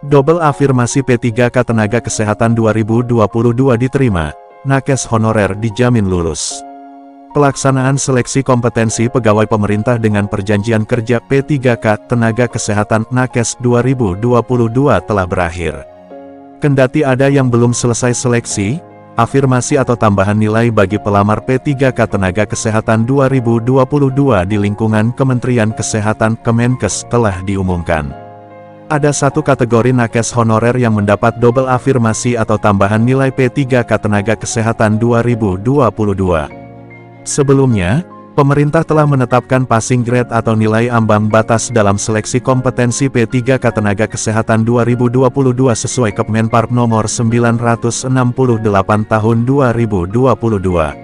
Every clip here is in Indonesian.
Double afirmasi P3K Tenaga Kesehatan 2022 diterima, nakes honorer dijamin lulus. Pelaksanaan seleksi kompetensi pegawai pemerintah dengan perjanjian kerja P3K Tenaga Kesehatan Nakes 2022 telah berakhir. Kendati ada yang belum selesai seleksi, afirmasi atau tambahan nilai bagi pelamar P3K Tenaga Kesehatan 2022 di lingkungan Kementerian Kesehatan Kemenkes telah diumumkan. Ada satu kategori nakes honorer yang mendapat double afirmasi atau tambahan nilai P3K Tenaga Kesehatan 2022. Sebelumnya, pemerintah telah menetapkan passing grade atau nilai ambang batas dalam seleksi kompetensi P3K Tenaga Kesehatan 2022 sesuai Kemenparp nomor 968 tahun 2022.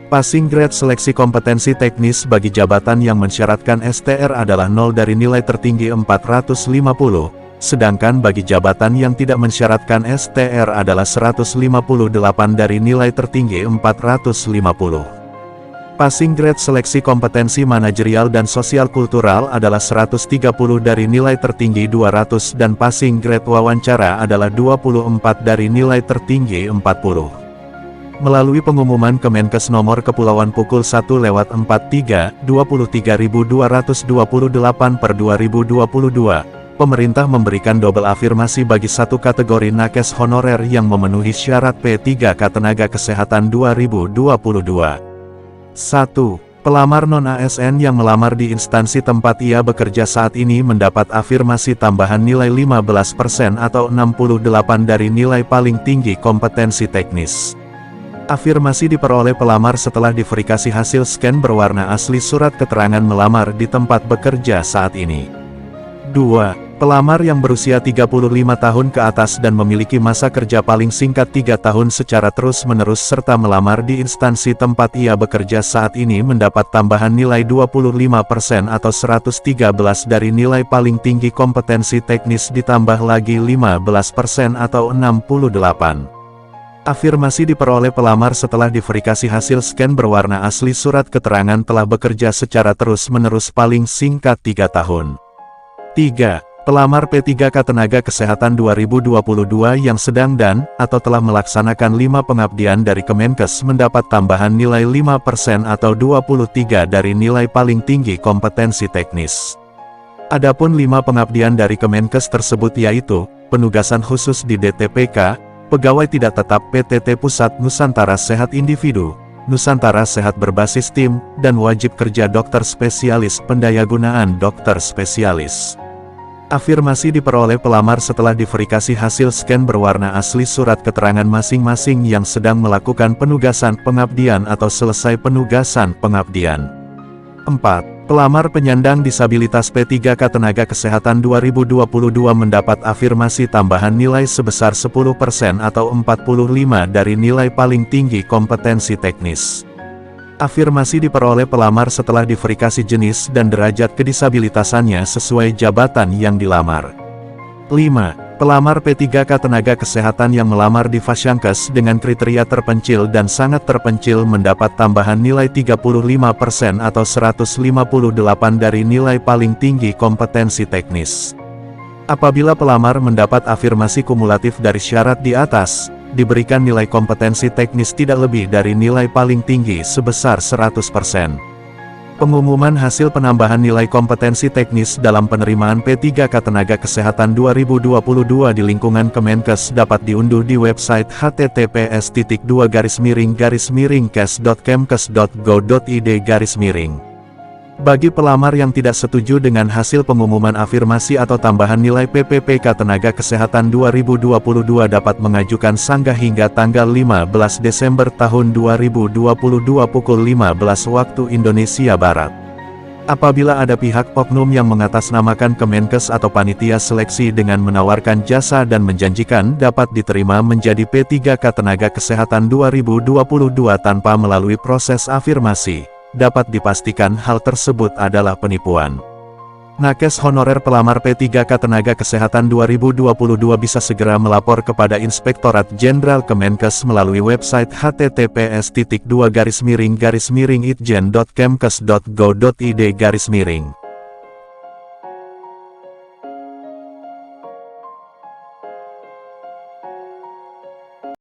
Passing grade seleksi kompetensi teknis bagi jabatan yang mensyaratkan STR adalah 0 dari nilai tertinggi 450, sedangkan bagi jabatan yang tidak mensyaratkan STR adalah 158 dari nilai tertinggi 450. Passing grade seleksi kompetensi manajerial dan sosial kultural adalah 130 dari nilai tertinggi 200 dan passing grade wawancara adalah 24 dari nilai tertinggi 40. Melalui pengumuman Kemenkes nomor Kepulauan pukul 1:43, 23.228 per 2022, pemerintah memberikan double afirmasi bagi satu kategori nakes honorer yang memenuhi syarat P3K Tenaga Kesehatan 2022. 1. Pelamar non-ASN yang melamar di instansi tempat ia bekerja saat ini mendapat afirmasi tambahan nilai 15% atau 68 dari nilai paling tinggi kompetensi teknis. Afirmasi diperoleh pelamar setelah diverifikasi hasil scan berwarna asli surat keterangan melamar di tempat bekerja saat ini. 2. Pelamar yang berusia 35 tahun ke atas dan memiliki masa kerja paling singkat 3 tahun secara terus-menerus serta melamar di instansi tempat ia bekerja saat ini mendapat tambahan nilai 25% atau 113 dari nilai paling tinggi kompetensi teknis ditambah lagi 15% atau 68. Afirmasi diperoleh pelamar setelah diverifikasi hasil scan berwarna asli surat keterangan telah bekerja secara terus-menerus paling singkat 3 tahun. 3. Pelamar P3K Tenaga Kesehatan 2022 yang sedang atau telah melaksanakan 5 pengabdian dari Kemenkes mendapat tambahan nilai 5% atau 23 dari nilai paling tinggi kompetensi teknis. Adapun 5 pengabdian dari Kemenkes tersebut yaitu, penugasan khusus di DTPK, Pegawai Tidak Tetap PTT Pusat Nusantara Sehat Individu, Nusantara Sehat Berbasis Tim, dan wajib kerja dokter spesialis pendayagunaan dokter spesialis. Afirmasi diperoleh pelamar setelah diverifikasi hasil scan berwarna asli surat keterangan masing-masing yang sedang melakukan penugasan pengabdian atau selesai penugasan pengabdian. 4. Pelamar penyandang disabilitas P3K Tenaga Kesehatan 2022 mendapat afirmasi tambahan nilai sebesar 10% atau 45 dari nilai paling tinggi kompetensi teknis. Afirmasi diperoleh pelamar setelah diverifikasi jenis dan derajat kedisabilitasannya sesuai jabatan yang dilamar. 5. Pelamar P3K Tenaga Kesehatan yang melamar di Fasyankes dengan kriteria terpencil dan sangat terpencil mendapat tambahan nilai 35% atau 158 dari nilai paling tinggi kompetensi teknis. Apabila pelamar mendapat afirmasi kumulatif dari syarat di atas, diberikan nilai kompetensi teknis tidak lebih dari nilai paling tinggi sebesar 100%. Pengumuman hasil penambahan nilai kompetensi teknis dalam penerimaan P3K Tenaga Kesehatan 2022 di lingkungan Kemenkes dapat diunduh di website https://kes.kemkes.go.id. Bagi pelamar yang tidak setuju dengan hasil pengumuman afirmasi atau tambahan nilai PPPK Tenaga Kesehatan 2022 dapat mengajukan sanggah hingga tanggal 15 Desember tahun 2022 pukul 15 waktu Indonesia Barat. Apabila ada pihak oknum yang mengatasnamakan Kemenkes atau panitia seleksi dengan menawarkan jasa dan menjanjikan dapat diterima menjadi P3K Tenaga Kesehatan 2022 tanpa melalui proses afirmasi, dapat dipastikan hal tersebut adalah penipuan. Nakes honorer pelamar P3K Tenaga Kesehatan 2022 bisa segera melapor kepada Inspektorat Jenderal Kemenkes melalui website https://itjen.kemkes.go.id.